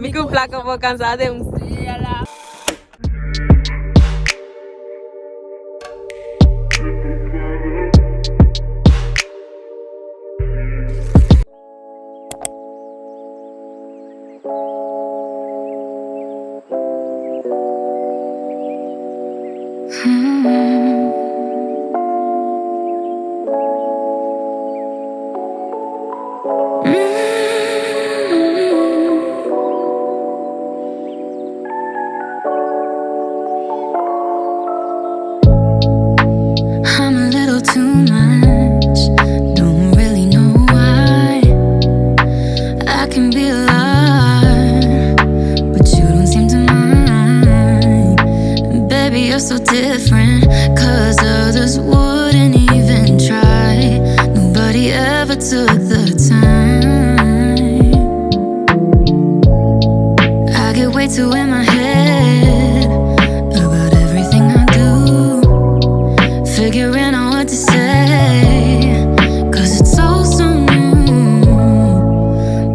Miku placa por cansada de I'm a little too much, don't really know why. I can be a lot, but you don't seem to mind. Baby, you're so different, 'cause others wouldn't even try. Nobody ever took the time. I get way too in my head about everything I do, figuring out what to say, 'cause it's all so new.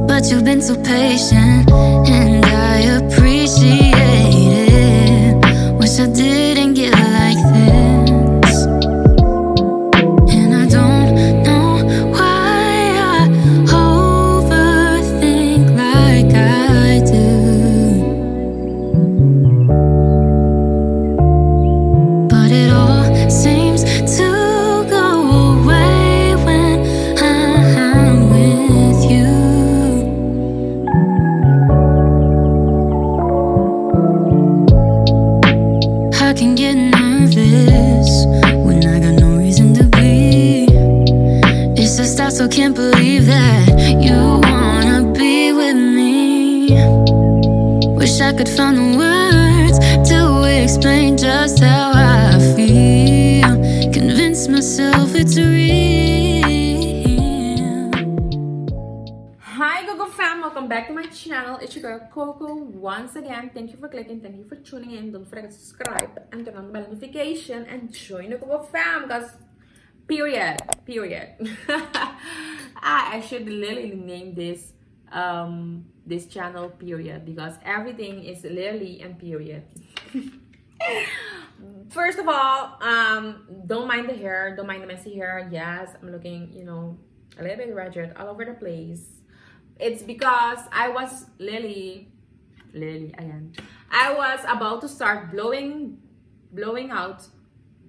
But you've been so patient, and I appreciate it. Wish I didn't get like this, and I don't know why I overthink like I do. But it all seems to go away when I'm with you. I can get nervous when I got no reason to be. It's just I still can't believe that you wanna be with me. Wish I could find the words to explain just how I feel. Convince myself it's real. Hi Gogo fam, welcome back to my channel. It's your girl Coco once again. Thank you for clicking, thank you for tuning in. Don't forget to subscribe and turn on the bell notification and join the Gogo fam, guys. Period. I should literally name this this channel period, because everything is literally and period. First of all, don't mind the hair, don't mind the messy hair. Yes, I'm looking, you know, a little bit ratchet all over the place. It's because I was literally again. I was about to start blowing out,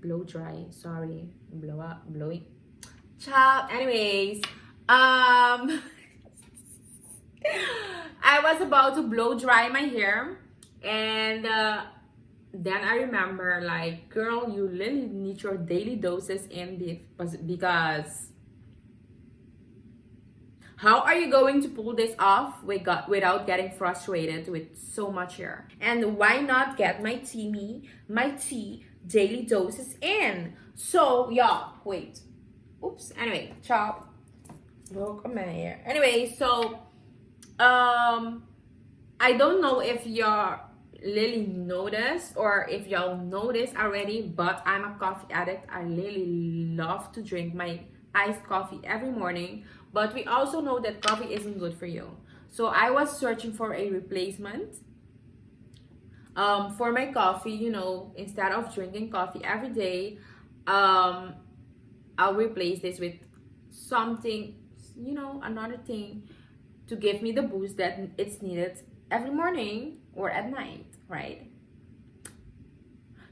blow dry. Sorry, blowing. Child. Anyways, I was about to blow dry my hair, and then I remember, like, girl, you really need your daily doses in because how are you going to pull this off without getting frustrated with so much hair? And why not get my Teami, my tea daily doses in? So y'all, wait. Oops. Anyway, ciao. Broke my hair. Anyway, so I don't know if y'all really noticed or if y'all noticed already, but I'm a coffee addict. I really love to drink my iced coffee every morning, but we also know that coffee isn't good for you. So I was searching for a replacement for my coffee. You know, instead of drinking coffee every day, I'll replace this with something, you know, another thing to give me the boost that it's needed every morning or at night, right?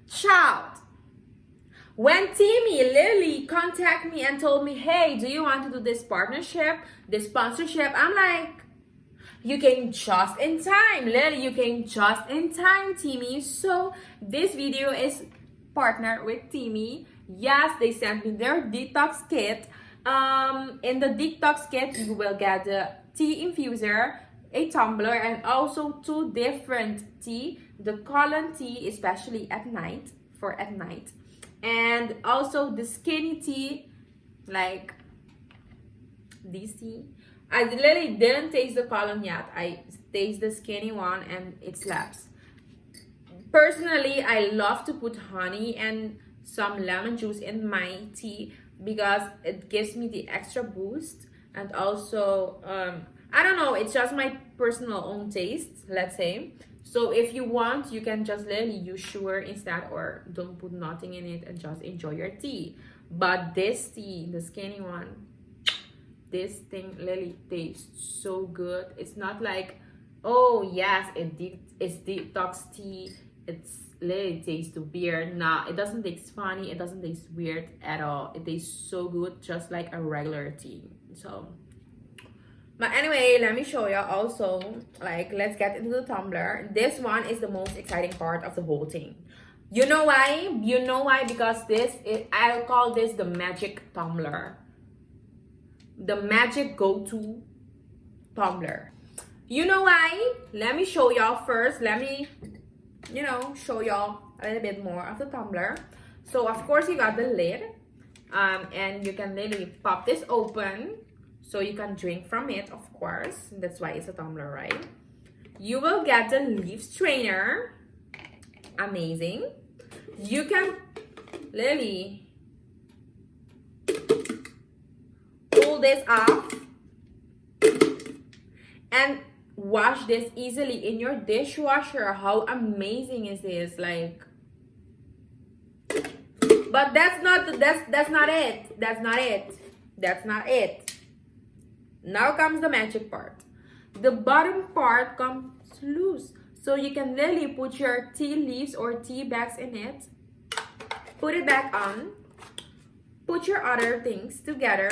Child, when Teami literally contacted me and told me, hey, do you want to do this partnership, this sponsorship? I'm like, you came just in time. Literally, you came just in time, Teami. So this video is partnered with Teami. Yes, they sent me their detox kit. In the detox kit, you will get the tea infuser, a tumbler, and also 2 different tea. The colon tea, especially at night, for at night. And also the skinny tea, like this tea. I literally didn't taste the colon yet. I taste the skinny one and it slaps. Personally, I love to put honey and some lemon juice in my tea because it gives me the extra boost. And also, I don't know, it's just my personal own taste, let's say. So if you want, you can just literally use sugar instead, or don't put nothing in it and just enjoy your tea. But this tea, the skinny one, this thing literally tastes so good. It's not like, oh yes, it's detox tea, it's literally tastes weird. Nah, it doesn't taste funny, it doesn't taste weird at all. It tastes so good, just like a regular tea. So, but anyway, let me show you also, like, let's get into the tumbler. This one is the most exciting part of the whole thing. You know why? You know why? Because this is, I'll call this the magic tumbler, the magic go-to tumbler. You know why? Let me show y'all first. Let me, you know, show y'all a little bit more of the tumbler. So of course you got the lid, and you can literally pop this open so you can drink from it, of course. That's why it's a tumbler, right? You will get the leaf strainer. Amazing. You can literally pull this off and wash this easily in your dishwasher. How amazing is this? Like, but that's not it. That's not it. Now comes the magic part. The bottom part comes loose, so you can literally put your tea leaves or tea bags in it, put it back on, put your other things together,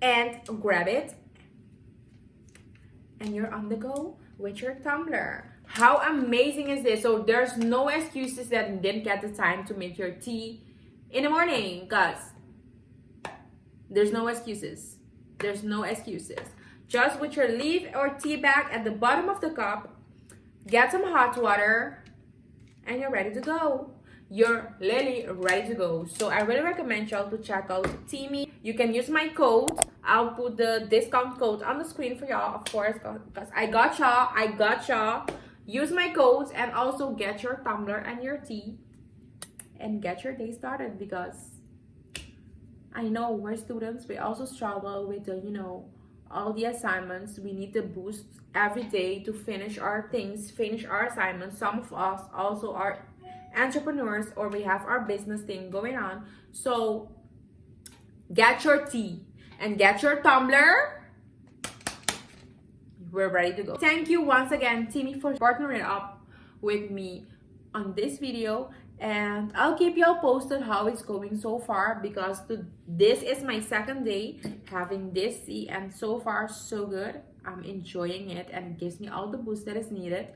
and grab it, and you're on the go with your tumbler. How amazing is this? So there's no excuses that you didn't get the time to make your tea in the morning, guys. There's no excuses. There's no excuses. Just with your leaf or tea bag at the bottom of the cup, get some hot water, and you're ready to go. You're literally ready to go. So I really recommend y'all to check out Teami. You can use my code. I'll put the discount code on the screen for y'all, of course, because I got y'all. Use my codes and also get your tumbler and your tea and get your day started, because I know we're students. We also struggle with the, you know, all the assignments. We need to boost every day to finish our things, finish our assignments. Some of us also are entrepreneurs, or we have our business thing going on. So get your tea and get your tumbler. We're ready to go. Thank you once again, Teami, for partnering up with me on this video, and I'll keep y'all posted how it's going so far, because this is my second day having this tea, and so far so good. I'm enjoying it, and it gives me all the boost that is needed.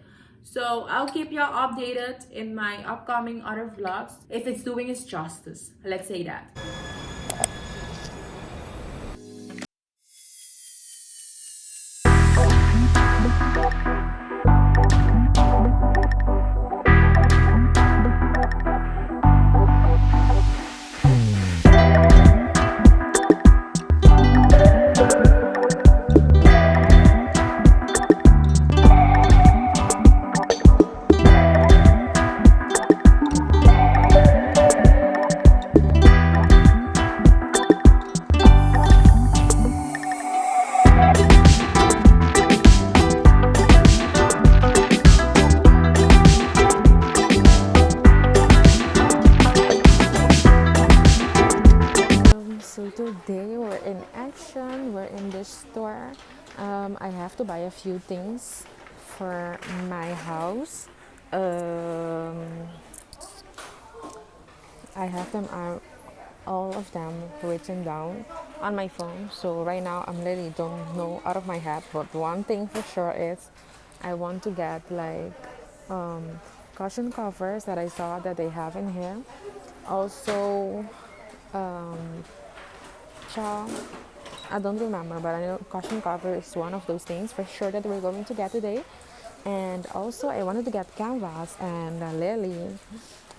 So I'll keep y'all updated in my upcoming other vlogs if it's doing its justice, let's say that. So today we're in action. We're in this store. I have to buy a few things for my house. I have them all of them written down on my phone. So right now I'm literally don't know out of my head. But one thing for sure is I want to get like cushion covers that I saw that they have in here. Also, I don't remember, but I know cushion cover is one of those things for sure that we're going to get today. And also I wanted to get canvas, and Lily,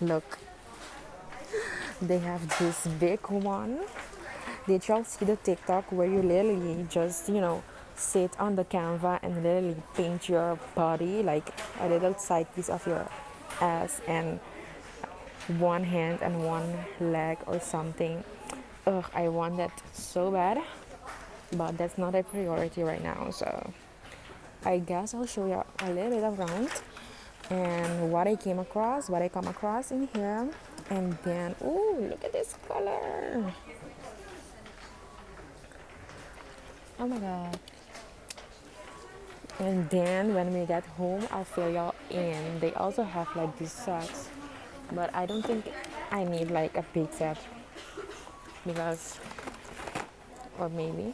look, they have this big one. Did y'all see the TikTok where you literally just, you know, sit on the canvas and literally paint your body, like a little side piece of your ass and one hand and one leg or something? Ugh, I want that so bad, but that's not a priority right now. So I guess I'll show you a little bit around and what I come across in here. And then, oh, look at this color. Oh my god. And then when we get home, I'll fill y'all in. They also have like these sets, but I don't think I need like a big set because, or maybe,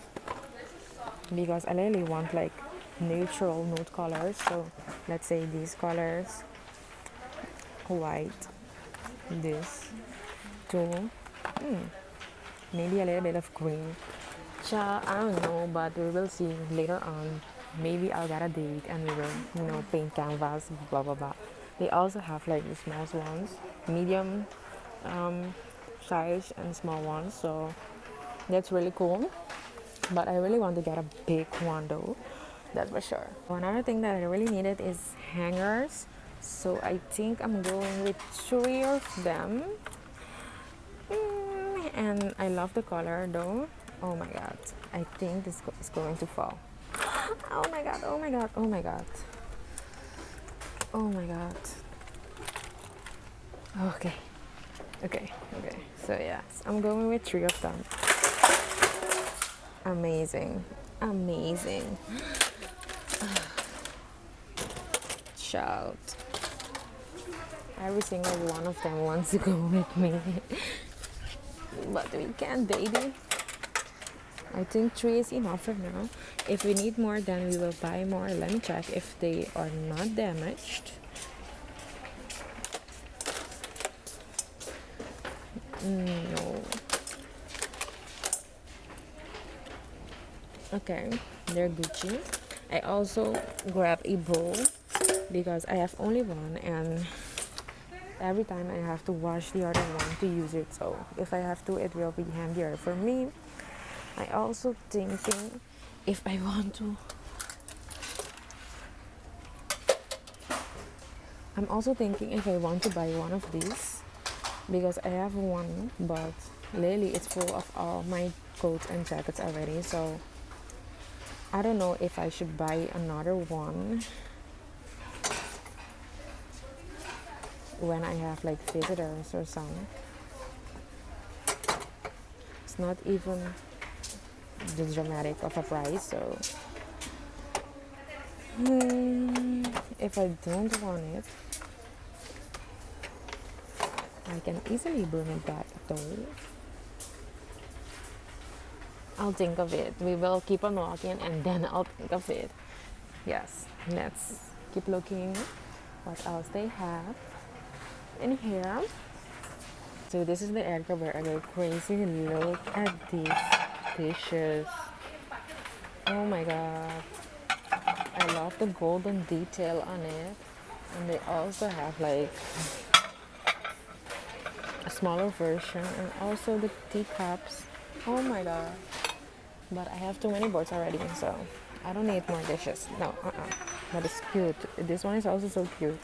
because I really want like neutral nude colors. So let's say these colors, white, this, two, maybe a little bit of green. I don't know, but we will see later on. Maybe I'll get a date and we will, paint canvas, blah blah blah. They also have like the small ones, medium size and small ones, so that's really cool. But I really want to get a big one though, that's for sure. Another thing that I really needed is hangers, so I think I'm going with 3 of them. And I love the color though. Oh my god, I think this is going to fall. Oh my god, oh my god, oh my god. Oh my god. Okay. So yes, I'm going with 3 of them. Amazing. Shout. Every single one of them wants to go with me. But we can't, baby. I think 3 is enough for now. If we need more, then we will buy more. Let me check if they are not damaged. No. Okay, they're Gucci. I also grabbed a bowl because I have only one, and every time I have to wash the other one to use it. So if I have to, it will be handier for me. I also thinking if I want to. I'm also thinking if I want to buy one of these because I have one, but lately it's full of all my coats and jackets already. So I don't know if I should buy another one when I have like visitors or something. It's not even the dramatic of a price, so if I don't want it, I can easily bring it back though. I'll think of it. We will keep on walking and then I'll think of it. Yes, let's keep looking what else they have in here. So this is the area where I go crazy. Look at these dishes. Oh my god, I love the golden detail on it. And they also have like a smaller version and also the teacups. Oh my god, but I have too many boards already, so I don't need more dishes. No, but it's cute. This one is also so cute.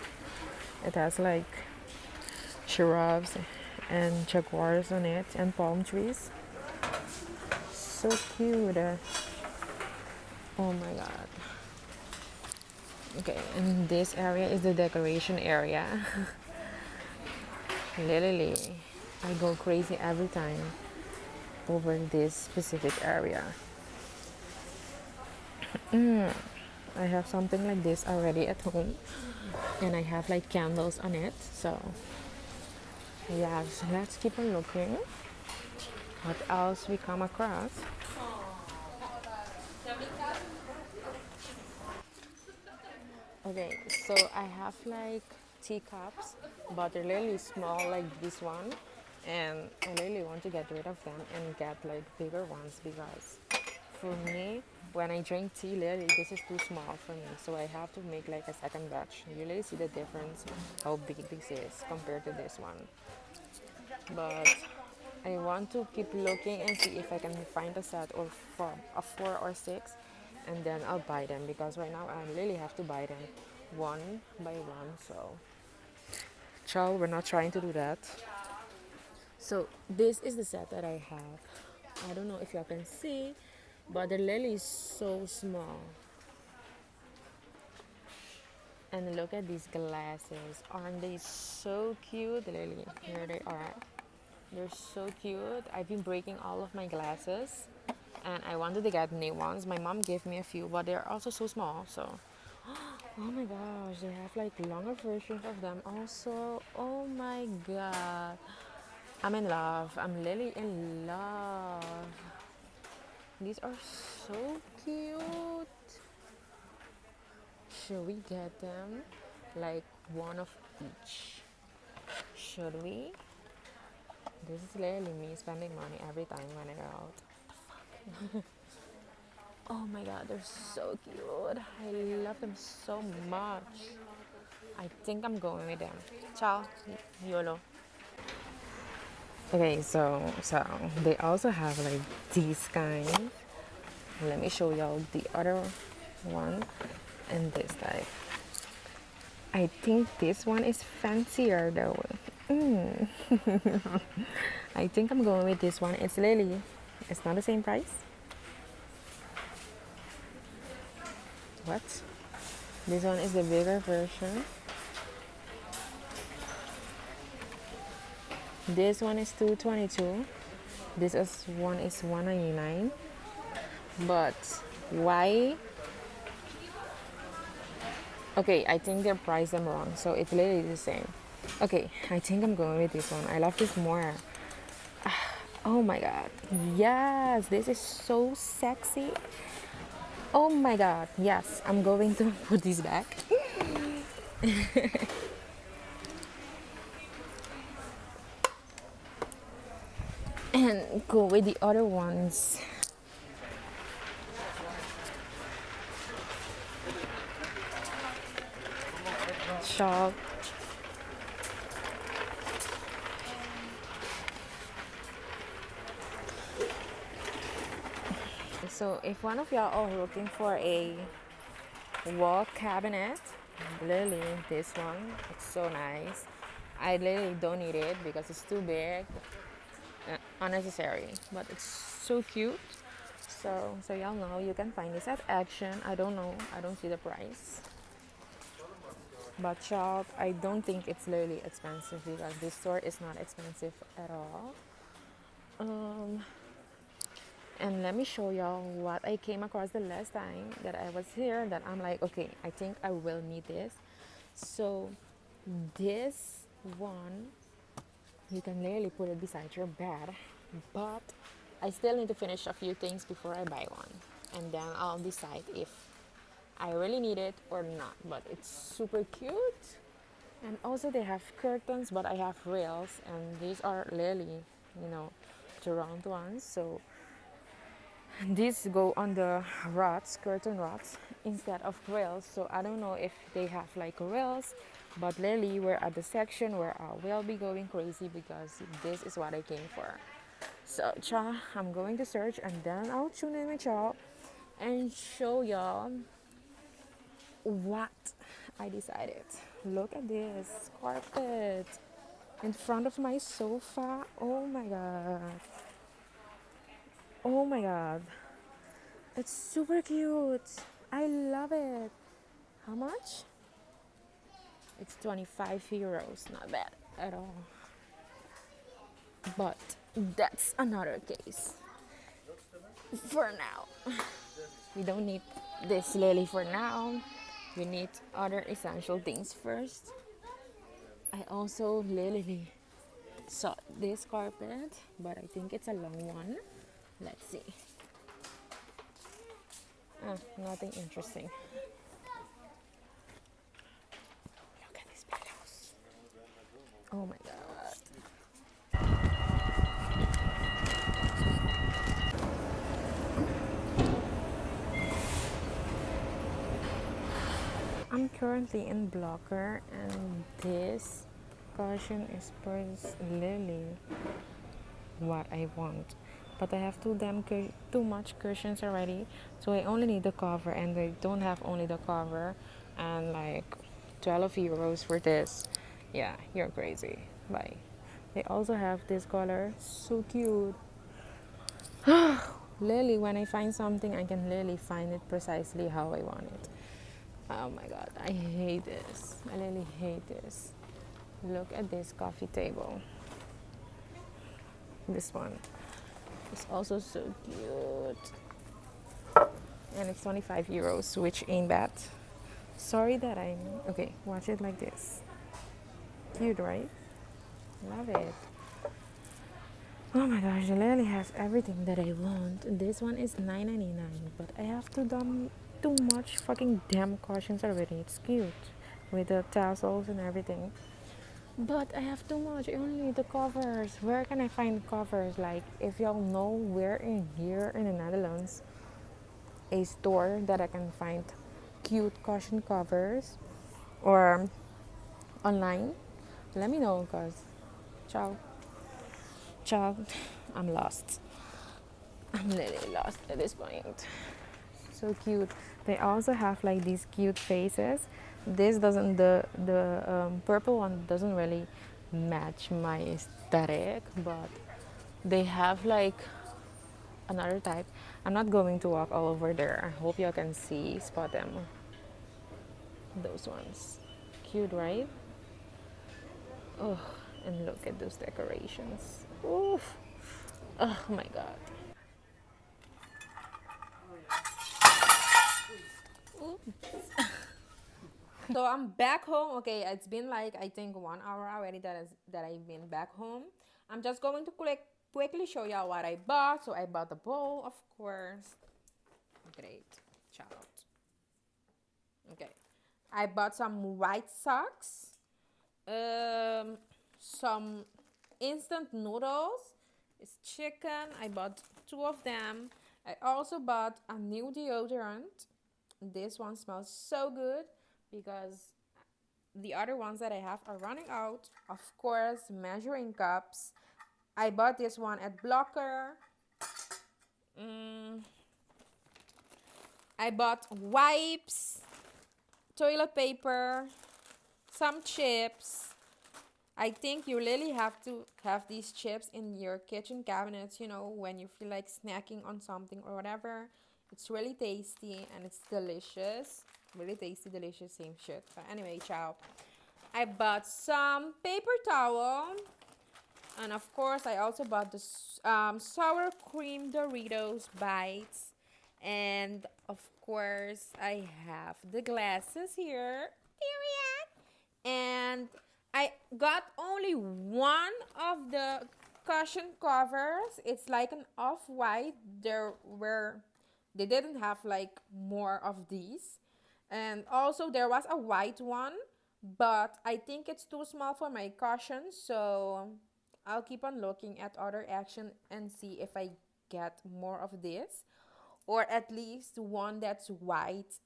It has like giraffes and jaguars on it and palm trees. So cute. Oh my god. Okay, and this area is the decoration area. Literally, I go crazy every time over this specific area. I have something like this already at home, and I have like candles on it. So yes, let's keep on looking. What else we come across? Okay, so I have like teacups, but they're really small like this one, and I really want to get rid of them and get like bigger ones because for me, when I drink tea, literally this is too small for me, so I have to make like a second batch. You really see the difference how big this is compared to this one. But I want to keep looking and see if I can find a set or a 4 or 6, and then I'll buy them because right now I really have to buy them one by one. So ciao, we're not trying to do that. So this is the set that I have. I don't know if you can see, but the lily is so small. And look at these glasses. Aren't they so cute? Literally, here they are. They're so cute. I've been breaking all of my glasses and I wanted to get new ones. My mom gave me a few, but they're also so small. So, oh my gosh, they have like longer versions of them also. Oh my god. I'm in love. I'm literally in love. These are so cute. Should we get them? Like one of each. Should we? This is literally me spending money every time when I go out. Oh my god, they're so cute. I love them so much. I think I'm going with them. Ciao, YOLO. Okay, so they also have like these kinds. Let me show y'all the other one and this type. I think this one is fancier though. I think I'm going with this one. It's literally, it's not the same price. What? This one is the bigger version. This one is $222. This one is $199. But why? Okay, I think they priced them wrong, so it's literally the same. Okay, I think I'm going with this one. I love this more. Oh my god. Yes, this is so sexy. Oh my god. Yes, I'm going to put this back. And go with the other ones. Shop. So if one of y'all are looking for a wall cabinet, literally this one, it's so nice. I literally don't need it because it's too big, unnecessary, but it's so cute. So y'all know you can find this at Action. I don't know, I don't see the price, but shop, I don't think it's literally expensive because this store is not expensive at all. And let me show y'all what I came across the last time that I was here that I'm like, okay, I think I will need this. So this one, you can literally put it beside your bed, but I still need to finish a few things before I buy one. And then I'll decide if I really need it or not. But it's super cute. And also they have curtains, but I have rails, and these are literally, the round ones. So these go on the rods, curtain rods, instead of rails. So I don't know if they have like rails, but literally we're at the section where I will be going crazy because this is what I came for. So I'm going to search and then I'll tune in with y'all and show y'all what I decided. Look at this carpet in front of my sofa. Oh my god. Oh my god. It's super cute. I love it. How much? It's 25 euros. Not bad at all. But that's another case. For now. We don't need this lily for now. We need other essential things first. I also literally saw this carpet, but I think it's a long one. Let's see. Nothing interesting. Look at these pillows. Oh my god. I'm currently in Blocker and this cushion is literally what I want. But I have too much cushions already, so I only need the cover, and they don't have only the cover, and like 12 euros for this. Yeah, you're crazy. Bye. They also have this color, so cute. Literally, when I find something, I can literally find it precisely how I want it. Oh my god, I hate this. I really hate this. Look at this coffee table. This one is also so cute. And it's 25 euros, which ain't bad. Sorry that okay, watch it like this. Cute, right? Love it. Oh my gosh, they literally have everything that I want. This one is $9.99, but I have too much fucking damn cushions already. It's cute with the tassels and everything. But I have too much. I only need the covers. Where can I find covers? Like, if y'all know where here in the Netherlands, a store that I can find cute cushion covers or online, let me know, cause ciao. I'm lost. I'm literally lost at this point. So cute. They also have like these cute faces. This doesn't, the purple one doesn't really match my aesthetic, but they have like another type. I'm not going to walk all over there. I hope you can spot them. Those ones. Cute, right? Oh, and look at those decorations. Oof. Oh my god. So I'm back home. Okay, it's been like I think 1 hour already that I've been back home. I'm just going to quickly show y'all what I bought. So I bought the bowl, of course. Great, shout out. Okay, I bought some white socks, some instant noodles. It's chicken. I bought 2 of them. I also bought a new deodorant. This one smells so good because the other ones that I have are running out. Of course, measuring cups. I bought this one at Blocker. I bought wipes, toilet paper, some chips. I think you really have to have these chips in your kitchen cabinets, you know, when you feel like snacking on something or whatever. It's really tasty and it's delicious. Really tasty, delicious, same shit. But anyway, ciao. I bought some paper towel. And of course, I also bought the sour cream Doritos bites. And of course, I have the glasses here. Period. And I got only one of the cushion covers. It's like an off-white. They didn't have like more of these. And also there was a white one, but I think it's too small for my cushion, so I'll keep on looking at other action and see if I get more of this, or at least one that's white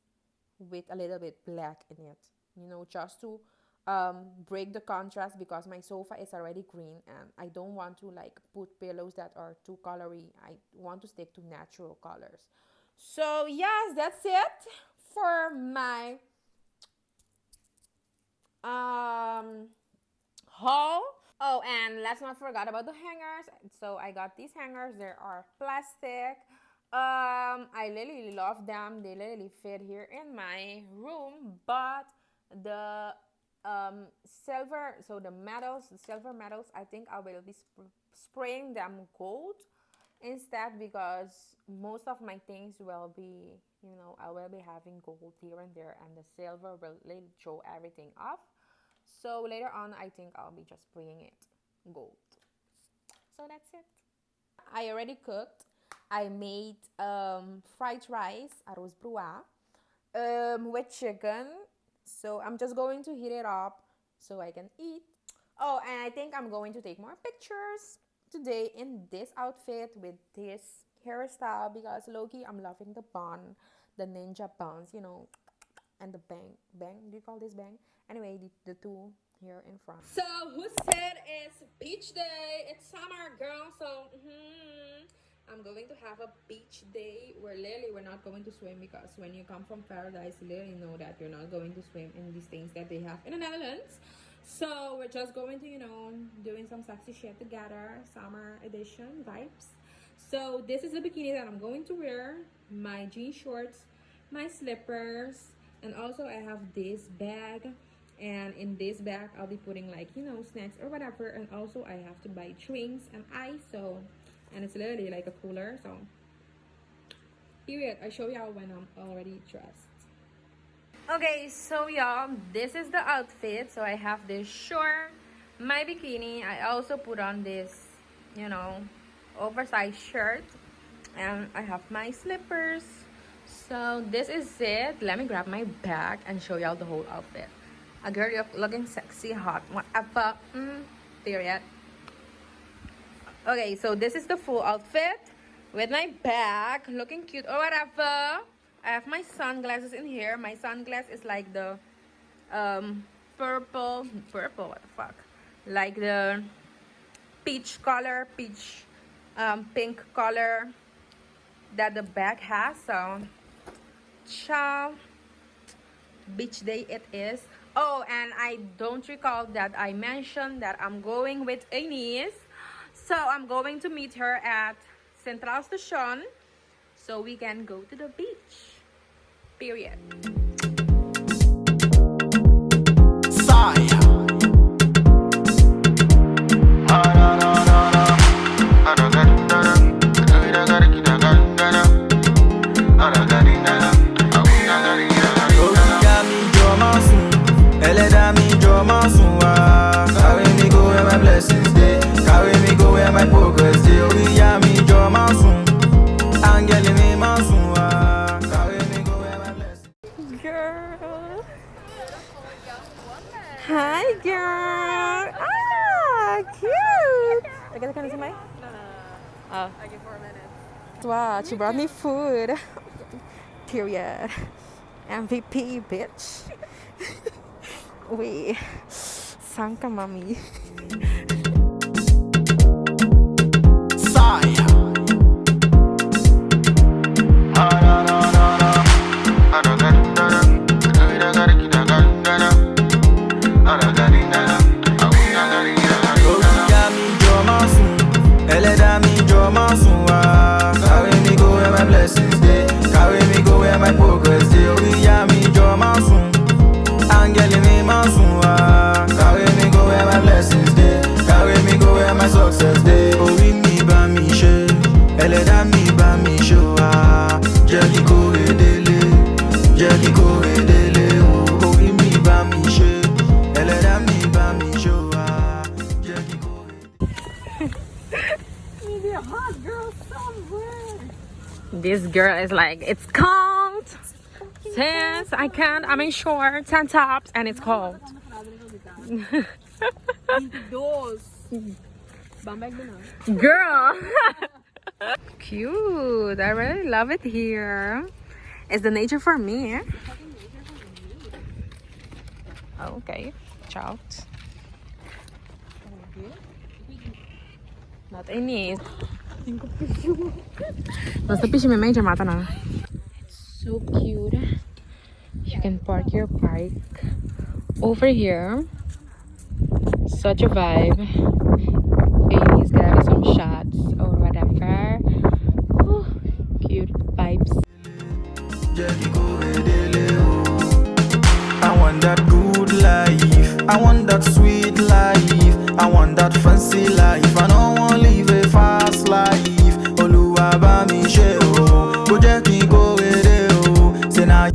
with a little bit black in it, you know, just to break the contrast, because my sofa is already green and I don't want to like put pillows that are too colory. I want to stick to natural colors. So yes, that's it for my haul. Oh, and let's not forget about the hangers. So I got these hangers. They are plastic. I really love them. They literally fit here in my room, but the silver medals, I think I will be spraying them gold instead, because most of my things will be, you know, I will be having gold here and there, and the silver will really show everything off. So later on, I think I'll be just spraying it gold. So that's it. I already cooked. I made fried rice, 𝙤𝙪𝙨𝙾𝙾, with chicken. So I'm just going to heat it up so I can eat. Oh, and I think I'm going to take more pictures today in this outfit with this hairstyle, because low-key I'm loving the bun, the ninja buns, you know, and the bang. Do you call this bang? Anyway, the two here in front. So who said it's beach day? It's summer, girl. So I'm going to have a beach day where literally we're not going to swim, because when you come from paradise, you literally know that you're not going to swim in these things that they have in the Netherlands. So we're just going to, you know, doing some sexy shit together, summer edition vibes. So this is the bikini that I'm going to wear, my jean shorts, my slippers, And also I have this bag, and in this bag I'll be putting like, you know, snacks or whatever. And also I have to buy drinks and ice, so, and it's literally like a cooler. So period. I show y'all when I'm already dressed. Okay, so y'all, this is the outfit. So I have this short, my bikini. I also put on this, you know, oversized shirt, and I have my slippers. So this is it. Let me grab my bag and show y'all the whole outfit. A girl looking sexy, hot, whatever. Period. Okay, so this is the full outfit with my bag, looking cute or whatever. I have my sunglasses in here. My sunglass is like the purple, what the fuck? Like the peach color, pink color that the bag has. So ciao, beach day it is. Oh, and I don't recall that I mentioned that I'm going with a niece. So I'm going to meet her at Central Station so we can go to the beach. Period. Carry me go where my blessings day. Carry me go where my progress day. Girl. Hi, girl. Ah, cute. Okay, can you see my? No. Oh. I get 4 minutes. Wow, she brought me food. Period. MVP, bitch. We Sanka mommy. Carry me go where my blessings day. Carry me go where my progress day. Carry me go where my blessings day. Carry me go where my success day. Oh, we me ba mi she. Eleda mi ba mi show. Jackie ko edele. Jackie ko edele. Oh, we me ba mi she. Eleda mi ba mi show. Jackie ko edele. Maybe a hot girl somewhere. This girl is like, it's cold. Since I can't, I'm in shorts and tops, and it's cold. Girl. Cute. I really love it here. It's the nature for me. Okay. Ciao. Not any. So cute. You can park your bike over here. Such a vibe. Okay, he's got some shots or whatever. Ooh, cute vibes. I want that good life. I want that sweet life. I want that fancy life. I don't want to live a fast life. Oluwa ba mi she o. Go je ki go ere o. Say na.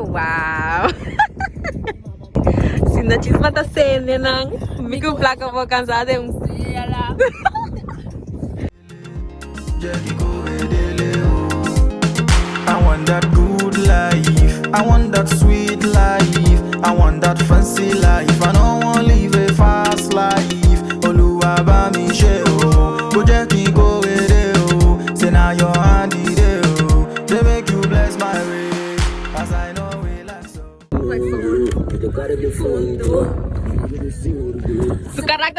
Wow. Sinda chisma ta sene nang miku plaka po cansada de I want that good life. I want that sweet life. I want that fancy life. I don't want to live a fast life. Oluwa ba mi she o. Go je ki go ere o. Say na your hand ide o. They make you bless my way. As I know we like so. Sukarak